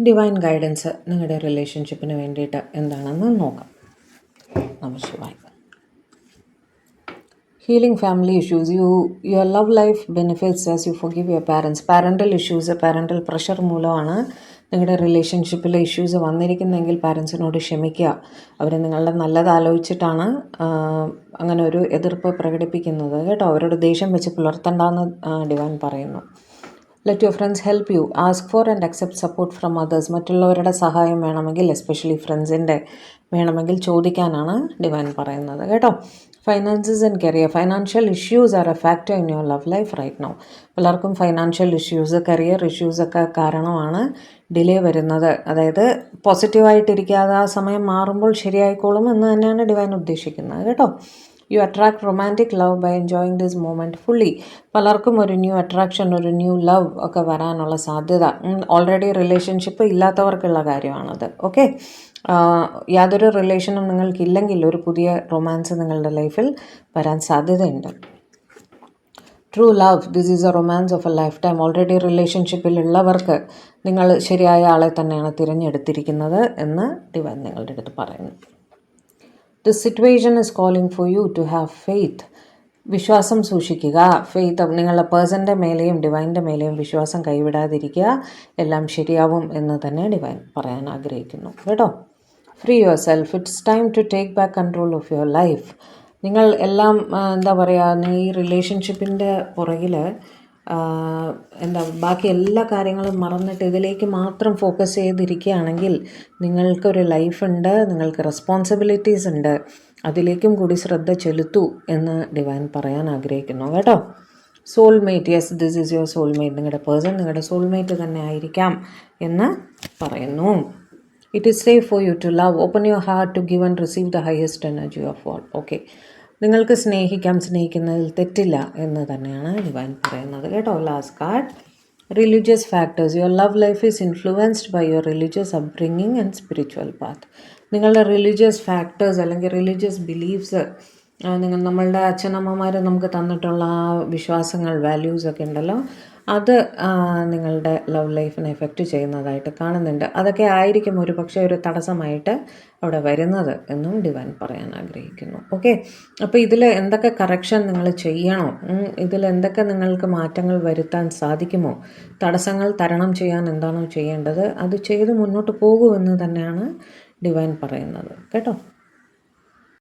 Divine guidance നിങ്ങളുടെ റിലേഷൻഷിപ്പിന് വേണ്ടിയിട്ട് എന്താണെന്ന് നോക്കാം. നമസ്കാരം. Healing family issues. Your love life benefits as you forgive your parents. Parental issues, parental pressure മൂലമാണ് നിങ്ങളുടെ റിലേഷൻഷിപ്പിൽ ഇഷ്യൂസ് വന്നിരിക്കുന്നതെങ്കിൽ പാരൻസിനോട് ക്ഷമിക്കുക. അവർ നിങ്ങളുടെ നല്ലത് ആലോചിച്ചിട്ടാണ് അങ്ങനെ ഒരു എതിർപ്പ് പ്രകടിപ്പിക്കുന്നത് കേട്ടോ. അവരോട് ദേഷ്യം വെച്ച് പുലർത്തണ്ടെന്ന് ഡിവൈൻ പറയുന്നു. Let your friends help you. Ask for and accept support from others. മറ്റുള്ളവരുടെ സഹായം വേണമെങ്കിൽ, എസ്പെഷ്യലി ഫ്രണ്ട്സിൻ്റെ വേണമെങ്കിൽ ചോദിക്കാനാണ് ഡിവൈൻ പറയുന്നത് കേട്ടോ. Finances and career. Financial issues are a factor in your love life right now. പലർക്കും ഫൈനാൻഷ്യൽ ഇഷ്യൂസ്, കരിയർ ഇഷ്യൂസൊക്കെ കാരണമാണ് ഡിലേ വരുന്നത്. അതായത് പോസിറ്റീവായിട്ടിരിക്കാതെ ആ സമയം മാറുമ്പോൾ ശരിയായിക്കോളും എന്ന് തന്നെയാണ് ഡിവൈൻ ഉദ്ദേശിക്കുന്നത് കേട്ടോ. You attract romantic love by enjoying this moment fully. പലർക്കും ഒരു ന്യൂ അട്രാക്ഷൻ, ഒരു ന്യൂ ലവ് ഒക്കെ വരാനുള്ള സാധ്യത ഓൾറെഡി റിലേഷൻഷിപ്പ് ഇല്ലാത്തവർക്കുള്ള കാര്യമാണത്. ഓക്കെ, യാതൊരു റിലേഷനും നിങ്ങൾക്കില്ലെങ്കിൽ ഒരു പുതിയ റൊമാൻസ് നിങ്ങളുടെ ലൈഫിൽ വരാൻ സാധ്യതയുണ്ട്. True love, this is a romance of a lifetime. Already റിലേഷൻഷിപ്പിലുള്ളവർക്ക് നിങ്ങൾ ശരിയായ ആളെ തന്നെയാണ് തിരഞ്ഞെടുത്തിരിക്കുന്നത് എന്ന് ഡിവൈൻ നിങ്ങളുടെ അടുത്ത് പറയുന്നു. This situation is calling for you to have faith. വിശ്വാസം സൂക്ഷിക്കുക. ഫെയ്ത്ത്, നിങ്ങളുടെ പേഴ്സൻ്റെ മേലെയും ഡിവൈൻ്റെ മേലെയും വിശ്വാസം കൈവിടാതിരിക്കുക. എല്ലാം ശരിയാവും എന്ന് തന്നെ ഡിവൈൻ പറയാൻ ആഗ്രഹിക്കുന്നു കേട്ടോ. Free yourself. It's time to take back control of your life. നിങ്ങൾ എല്ലാം എന്താ പറയുക, ഈ റിലേഷൻഷിപ്പിൻ്റെ പുറകിൽ ബാക്കി എല്ലാ കാര്യങ്ങളും മറന്നിട്ട് ഇതിലേക്ക് മാത്രം ഫോക്കസ് ചെയ്തിരിക്കുകയാണെങ്കിൽ നിങ്ങൾക്കൊരു ലൈഫുണ്ട്, നിങ്ങൾക്ക് റെസ്പോൺസിബിലിറ്റീസ് ഉണ്ട്. അതിലേക്കും കൂടി ശ്രദ്ധ ചെലുത്തൂ എന്ന് ഡിവൈൻ പറയാൻ ആഗ്രഹിക്കുന്നു കേട്ടോ. Soulmate. Yes, this is your soulmate. നിങ്ങളുടെ പേഴ്സൺ നിങ്ങളുടെ സോൾമേറ്റ് തന്നെ ആയിരിക്കാം എന്ന് പറയുന്നു. It is safe for you to love. Open your heart to give and receive the highest energy of all. Okay, നിങ്ങൾക്ക് സ്നേഹിക്കാം, സ്നേഹിക്കുന്നതിൽ തെറ്റില്ല എന്ന് തന്നെയാണ് ഡിവൈൻ പറയുന്നത് കേട്ടോ. Last card, religious factors. Your love life is influenced by your religious upbringing and spiritual path. നിങ്ങളുടെ religious factors അല്ലെങ്കിൽ റിലീജിയസ് ബിലീഫ്സ്, നമ്മളുടെ അച്ഛനമ്മമാർ നമുക്ക് തന്നിട്ടുള്ള ആ വിശ്വാസങ്ങൾ, വാല്യൂസൊക്കെ ഉണ്ടല്ലോ, അത് നിങ്ങളുടെ ലവ് ലൈഫിനെ എഫക്റ്റ് ചെയ്യുന്നതായിട്ട് കാണുന്നുണ്ട്. അതൊക്കെ ആയിരിക്കും ഒരു പക്ഷേ ഒരു തടസ്സമായിട്ട് അവിടെ വരുന്നത് എന്നും ഡിവൈൻ പറയാൻ ആഗ്രഹിക്കുന്നു. ഓക്കെ, അപ്പോൾ ഇതിൽ എന്തൊക്കെ കറക്ഷൻ നിങ്ങൾ ചെയ്യണോ, ഇതിൽ എന്തൊക്കെ നിങ്ങൾക്ക് മാറ്റങ്ങൾ വരുത്താൻ സാധിക്കുമോ, തടസ്സങ്ങൾ തരണം ചെയ്യാൻ എന്താണോ ചെയ്യേണ്ടത് അത് ചെയ്ത് മുന്നോട്ട് പോകുമെന്ന് തന്നെയാണ് ഡിവൈൻ പറയുന്നത് കേട്ടോ.